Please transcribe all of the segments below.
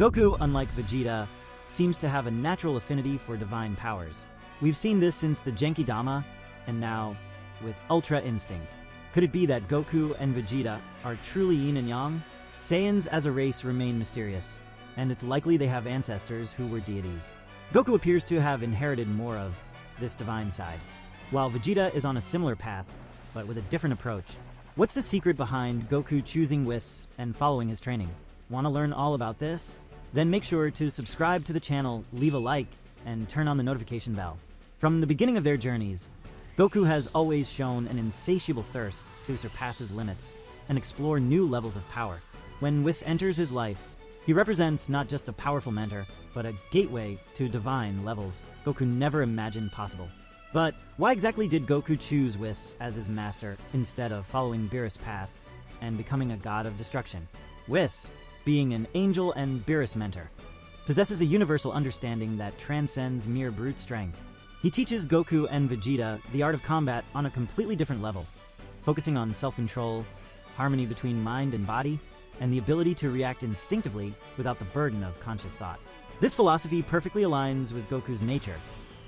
Goku, unlike Vegeta, seems to have a natural affinity for divine powers. We've seen this since the Genki-Dama, and now with Ultra Instinct. Could it be that Goku and Vegeta are truly yin and yang? Saiyans as a race remain mysterious, and it's likely they have ancestors who were deities. Goku appears to have inherited more of this divine side, while Vegeta is on a similar path, but with a different approach. What's the secret behind Goku choosing WHIS and following his training? Want to learn all about this? Then make sure to subscribe to the channel, leave a like, and turn on the notification bell. From the beginning of their journeys, Goku has always shown an insatiable thirst to surpass his limits and explore new levels of power. When WHIS enters his life, he represents not just a powerful mentor, but a gateway to divine levels Goku never imagined possible. But why exactly did Goku choose WHIS as his master instead of following Beerus' path and becoming a god of destruction? WHIS, being an angel and Beerus mentor, possesses a universal understanding that transcends mere brute strength. He teaches Goku and Vegeta the art of combat on a completely different level, focusing on self-control, harmony between mind and body, and the ability to react instinctively without the burden of conscious thought. This philosophy perfectly aligns with Goku's nature,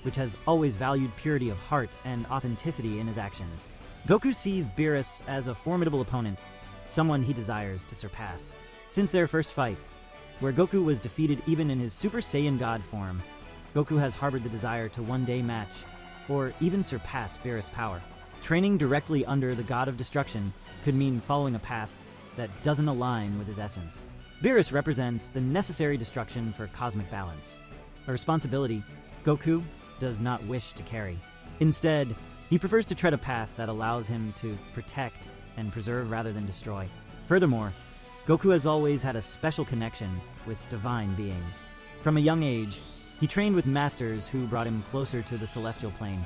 which has always valued purity of heart and authenticity in his actions. Goku sees Beerus as a formidable opponent, someone he desires to surpass. Since their first fight, where Goku was defeated even in his Super Saiyan God form, Goku has harbored the desire to one day match, or even surpass Beerus' power. Training directly under the God of Destruction could mean following a path that doesn't align with his essence. Beerus represents the necessary destruction for cosmic balance, a responsibility Goku does not wish to carry. Instead, he prefers to tread a path that allows him to protect and preserve rather than destroy. Furthermore, Goku has always had a special connection with divine beings. From a young age, he trained with masters who brought him closer to the celestial plane,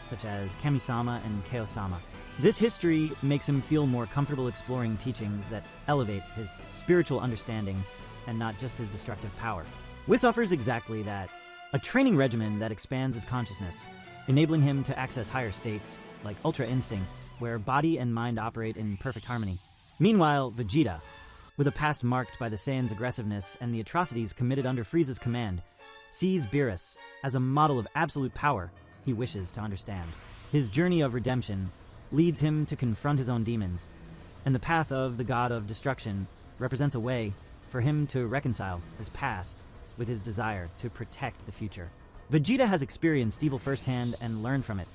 such as Kami-sama and Kaio-sama. This history makes him feel more comfortable exploring teachings that elevate his spiritual understanding and not just his destructive power. WHIS offers exactly that, a training regimen that expands his consciousness, enabling him to access higher states, like Ultra Instinct, where body and mind operate in perfect harmony. Meanwhile, Vegeta, with a past marked by the Saiyans' aggressiveness and the atrocities committed under Frieza's command, sees Beerus as a model of absolute power he wishes to understand. His journey of redemption leads him to confront his own demons, and the path of the God of Destruction represents a way for him to reconcile his past with his desire to protect the future. Vegeta has experienced evil firsthand and learned from it,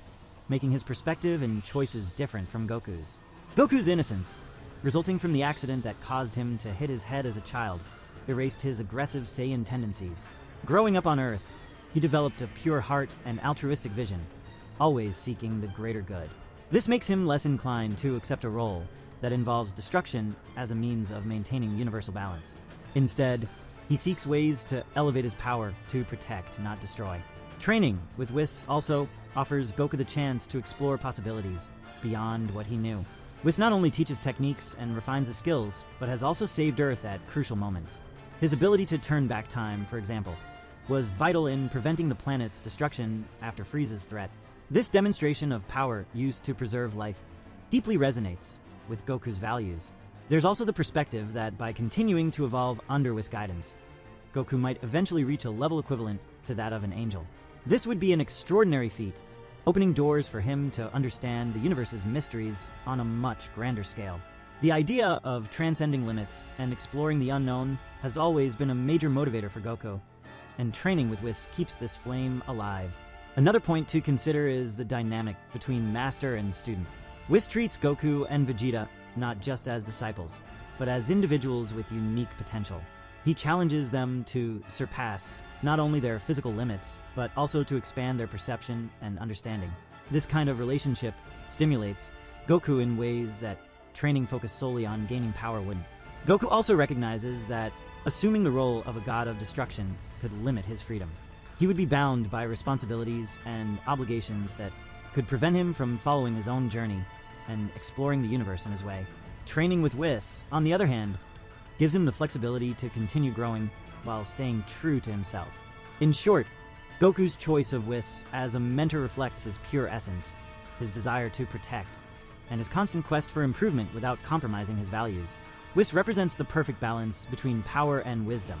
making his perspective and choices different from Goku's. Goku's innocence, resulting from the accident that caused him to hit his head as a child, erased his aggressive Saiyan tendencies. Growing up on Earth, he developed a pure heart and altruistic vision, always seeking the greater good. This makes him less inclined to accept a role that involves destruction as a means of maintaining universal balance. Instead, he seeks ways to elevate his power to protect, not destroy. Training with WHIS also offers Goku the chance to explore possibilities beyond what he knew. WHIS not only teaches techniques and refines his skills, but has also saved Earth at crucial moments. His ability to turn back time, for example, was vital in preventing the planet's destruction after Frieza's threat. This demonstration of power used to preserve life deeply resonates with Goku's values. There's also the perspective that by continuing to evolve under WHIS guidance, Goku might eventually reach a level equivalent to that of an angel. This would be an extraordinary feat, opening doors for him to understand the universe's mysteries on a much grander scale. The idea of transcending limits and exploring the unknown has always been a major motivator for Goku, and training with WHIS keeps this flame alive. Another point to consider is the dynamic between master and student. WHIS treats Goku and Vegeta not just as disciples, but as individuals with unique potential. He challenges them to surpass not only their physical limits, but also to expand their perception and understanding. This kind of relationship stimulates Goku in ways that training focused solely on gaining power wouldn't. Goku also recognizes that assuming the role of a god of destruction could limit his freedom. He would be bound by responsibilities and obligations that could prevent him from following his own journey and exploring the universe in his way. Training with WHIS, on the other hand, gives him the flexibility to continue growing while staying true to himself. In short, Goku's choice of WHIS as a mentor reflects his pure essence, his desire to protect, and his constant quest for improvement without compromising his values. WHIS represents the perfect balance between power and wisdom,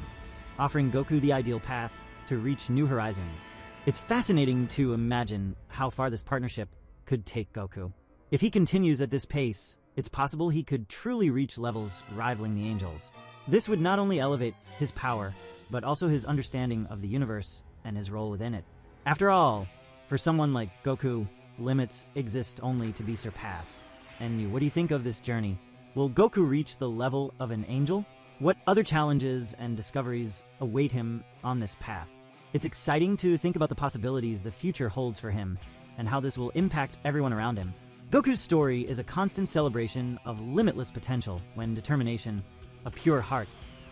offering Goku the ideal path to reach new horizons. It's fascinating to imagine how far this partnership could take Goku. If he continues at this pace, it's possible he could truly reach levels rivaling the angels. This would not only elevate his power, but also his understanding of the universe and his role within it. After all, for someone like Goku, limits exist only to be surpassed. And what do you think of this journey? Will Goku reach the level of an angel? What other challenges and discoveries await him on this path? It's exciting to think about the possibilities the future holds for him and how this will impact everyone around him. Goku's story is a constant celebration of limitless potential when determination, a pure heart,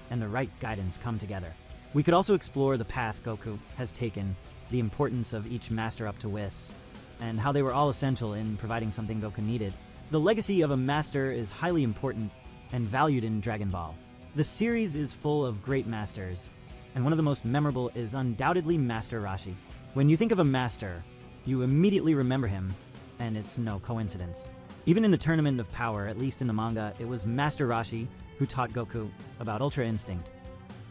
and the right guidance come together. We could also explore the path Goku has taken, the importance of each master up to WHIS, and how they were all essential in providing something Goku needed. The legacy of a master is highly important and valued in Dragon Ball. The series is full of great masters, and one of the most memorable is undoubtedly Master Roshi. When you think of a master, you immediately remember him, and it's no coincidence. Even in the Tournament of Power, at least in the manga, it was Master Roshi who taught Goku about Ultra Instinct,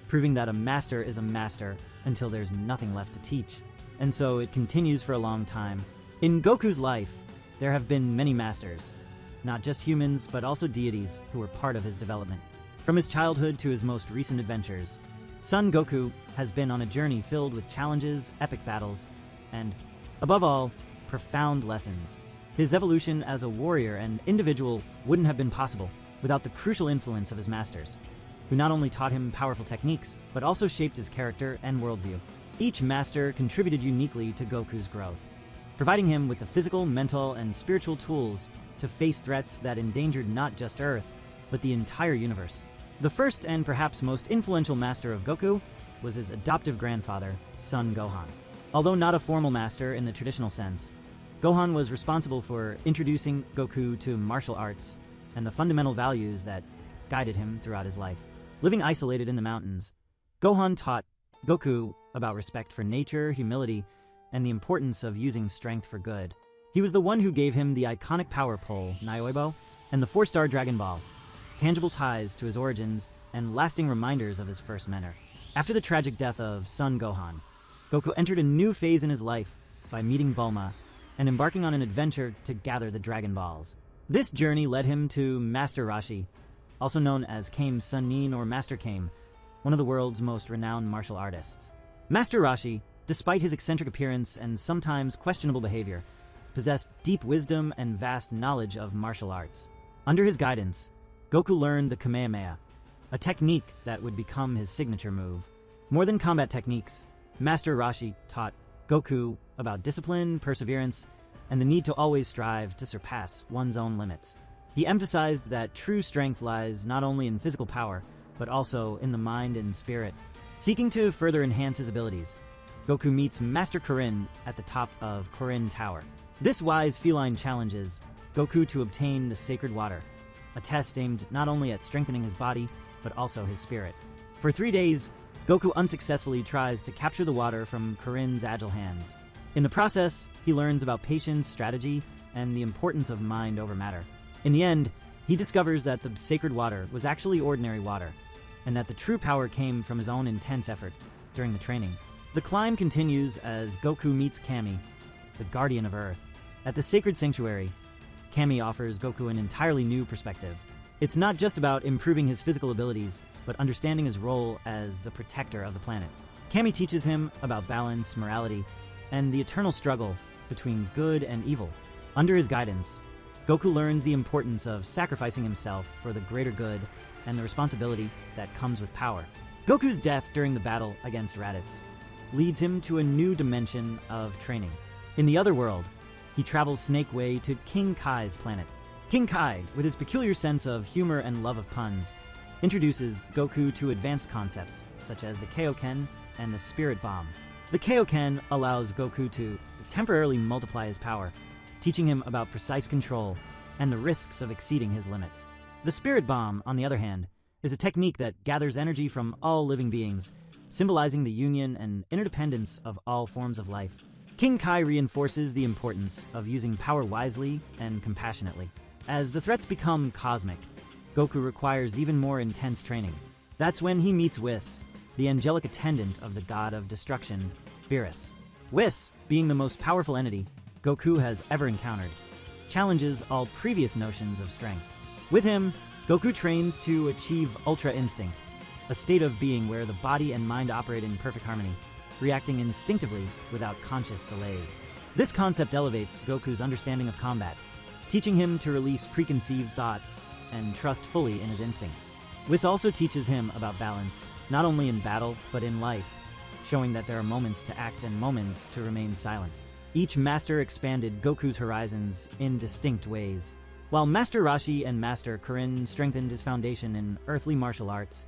proving that a master is a master until there's nothing left to teach. And so it continues for a long time. In Goku's life, there have been many masters, not just humans, but also deities who were part of his development. From his childhood to his most recent adventures, Son Goku has been on a journey filled with challenges, epic battles, and, above all, profound lessons. His evolution as a warrior and individual wouldn't have been possible without the crucial influence of his masters, who not only taught him powerful techniques, but also shaped his character and worldview. Each master contributed uniquely to Goku's growth, providing him with the physical, mental, and spiritual tools to face threats that endangered not just Earth, but the entire universe. The first and perhaps most influential master of Goku was his adoptive grandfather, Son Gohan. Although not a formal master in the traditional sense, Gohan was responsible for introducing Goku to martial arts and the fundamental values that guided him throughout his life. Living isolated in the mountains, Gohan taught Goku about respect for nature, humility, and the importance of using strength for good. He was the one who gave him the iconic power pole, Nyoibo, and the 4-star Dragon Ball, tangible ties to his origins and lasting reminders of his first mentor. After the tragic death of Son Gohan, Goku entered a new phase in his life by meeting Bulma and embarking on an adventure to gather the Dragon Balls. This journey led him to Master Roshi, also known as Kame Sennin or Master Kame, one of the world's most renowned martial artists. Master Roshi, despite his eccentric appearance and sometimes questionable behavior, possessed deep wisdom and vast knowledge of martial arts. Under his guidance, Goku learned the Kamehameha, a technique that would become his signature move. More than combat techniques, Master Roshi taught Goku about discipline, perseverance, and the need to always strive to surpass one's own limits. He emphasized that true strength lies not only in physical power, but also in the mind and spirit. Seeking to further enhance his abilities, Goku meets Master Kirin at the top of Kirin Tower. This wise feline challenges Goku to obtain the sacred water, a test aimed not only at strengthening his body, but also his spirit. For 3 days, Goku unsuccessfully tries to capture the water from Kirin's agile hands. In the process, he learns about patience, strategy, and the importance of mind over matter. In the end, he discovers that the sacred water was actually ordinary water, and that the true power came from his own intense effort during the training. The climb continues as Goku meets Kami, the guardian of Earth. At the sacred sanctuary, Kami offers Goku an entirely new perspective. It's not just about improving his physical abilities, but understanding his role as the protector of the planet. Kami teaches him about balance, morality, and the eternal struggle between good and evil. Under his guidance, Goku learns the importance of sacrificing himself for the greater good and the responsibility that comes with power. Goku's death during the battle against Raditz leads him to a new dimension of training. In the other world, he travels Snake Way to King Kai's planet. King Kai, with his peculiar sense of humor and love of puns, introduces Goku to advanced concepts such as the Kaioken and the Spirit Bomb. The Kaioken allows Goku to temporarily multiply his power, teaching him about precise control and the risks of exceeding his limits. The Spirit Bomb, on the other hand, is a technique that gathers energy from all living beings, symbolizing the union and interdependence of all forms of life. King Kai reinforces the importance of using power wisely and compassionately. As the threats become cosmic, Goku requires even more intense training. That's when he meets WHIS, the angelic attendant of the god of destruction, WHIS. WHIS, being the most powerful entity Goku has ever encountered, challenges all previous notions of strength. With him, Goku trains to achieve Ultra Instinct, a state of being where the body and mind operate in perfect harmony, reacting instinctively without conscious delays. This concept elevates Goku's understanding of combat, teaching him to release preconceived thoughts and trust fully in his instincts. WHIS also teaches him about balance, not only in battle, but in life, showing that there are moments to act and moments to remain silent. Each master expanded Goku's horizons in distinct ways. While Master Rashi and Master Kurin strengthened his foundation in earthly martial arts,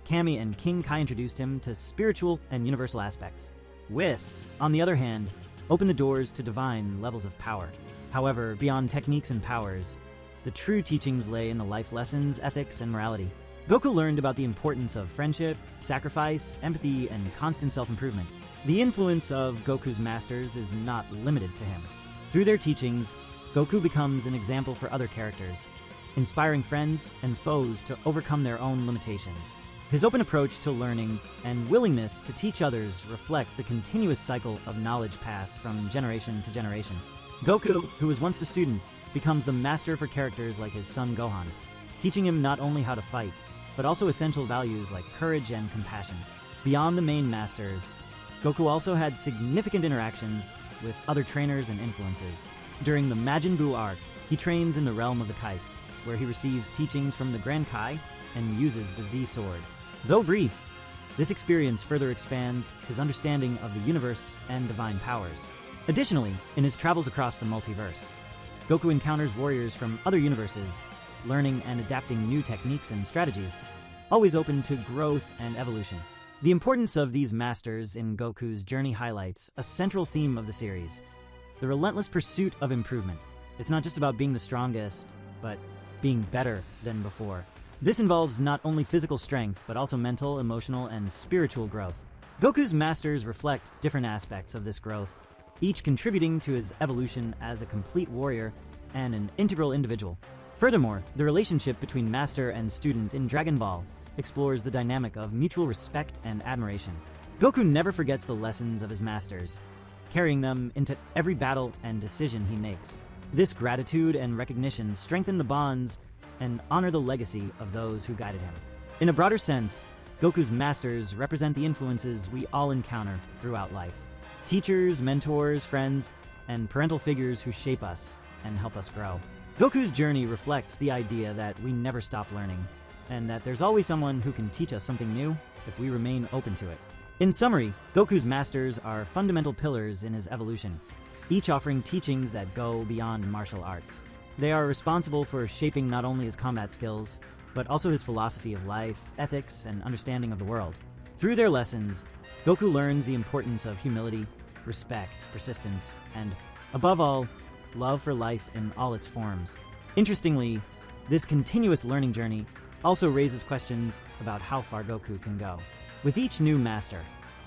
Kami and King Kai introduced him to spiritual and universal aspects. WHIS, on the other hand, opened the doors to divine levels of power. However, beyond techniques and powers, the true teachings lay in the life lessons, ethics, and morality. Goku learned about the importance of friendship, sacrifice, empathy, and constant self-improvement. The influence of Goku's masters is not limited to him. Through their teachings, Goku becomes an example for other characters, inspiring friends and foes to overcome their own limitations. His open approach to learning and willingness to teach others reflect the continuous cycle of knowledge passed from generation to generation. Goku, who was once the student, becomes the master for characters like his son Gohan, teaching him not only how to fight, but also essential values like courage and compassion. Beyond the main masters, Goku also had significant interactions with other trainers and influences. During the Majin Buu arc, he trains in the realm of the Kais, where he receives teachings from the Grand Kai and uses the Z Sword. Though brief, this experience further expands his understanding of the universe and divine powers. Additionally, in his travels across the multiverse, Goku encounters warriors from other universes, learning and adapting new techniques and strategies, always open to growth and evolution. The importance of these masters in Goku's journey highlights a central theme of the series: the relentless pursuit of improvement. It's not just about being the strongest, but being better than before. This involves not only physical strength, but also mental, emotional, and spiritual growth. Goku's masters reflect different aspects of this growth, each contributing to his evolution as a complete warrior and an integral individual. Furthermore, the relationship between master and student in Dragon Ball explores the dynamic of mutual respect and admiration. Goku never forgets the lessons of his masters, carrying them into every battle and decision he makes. This gratitude and recognition strengthen the bonds and honor the legacy of those who guided him. In a broader sense, Goku's masters represent the influences we all encounter throughout life. Teachers, mentors, friends, and parental figures who shape us and help us grow. Goku's journey reflects the idea that we never stop learning, and that there's always someone who can teach us something new if we remain open to it. In summary, Goku's masters are fundamental pillars in his evolution, each offering teachings that go beyond martial arts. They are responsible for shaping not only his combat skills, but also his philosophy of life, ethics, and understanding of the world. Through their lessons, Goku learns the importance of humility, respect, persistence, and, above all, love for life in all its forms. Interestingly, this continuous learning journey also raises questions about how far Goku can go. With each new master,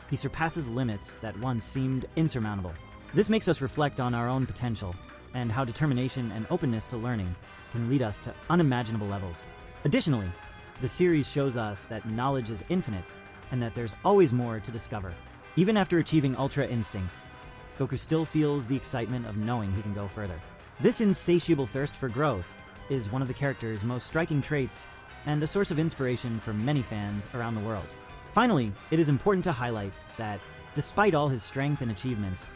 he surpasses limits that once seemed insurmountable. This makes us reflect on our own potential and how determination and openness to learning can lead us to unimaginable levels. Additionally, the series shows us that knowledge is infinite and that there's always more to discover. Even after achieving Ultra Instinct, Goku still feels the excitement of knowing he can go further. This insatiable thirst for growth is one of the character's most striking traits and a source of inspiration for many fans around the world. Finally, it is important to highlight that, despite all his strength and achievements,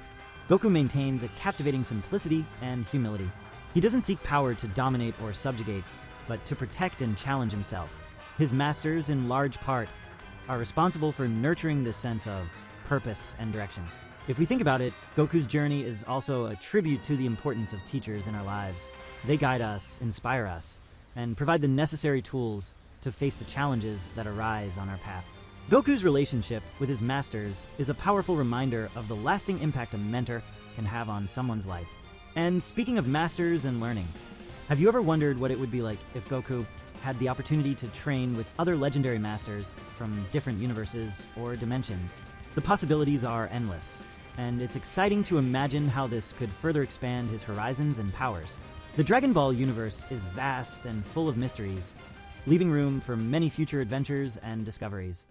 Goku maintains a captivating simplicity and humility. He doesn't seek power to dominate or subjugate, but to protect and challenge himself. His masters, in large part, are responsible for nurturing this sense of purpose and direction. If we think about it, Goku's journey is also a tribute to the importance of teachers in our lives. They guide us, inspire us, and provide the necessary tools to face the challenges that arise on our path. Goku's relationship with his masters is a powerful reminder of the lasting impact a mentor can have on someone's life. And speaking of masters and learning, have you ever wondered what it would be like if Goku had the opportunity to train with other legendary masters from different universes or dimensions? The possibilities are endless, and it's exciting to imagine how this could further expand his horizons and powers. The Dragon Ball universe is vast and full of mysteries, leaving room for many future adventures and discoveries.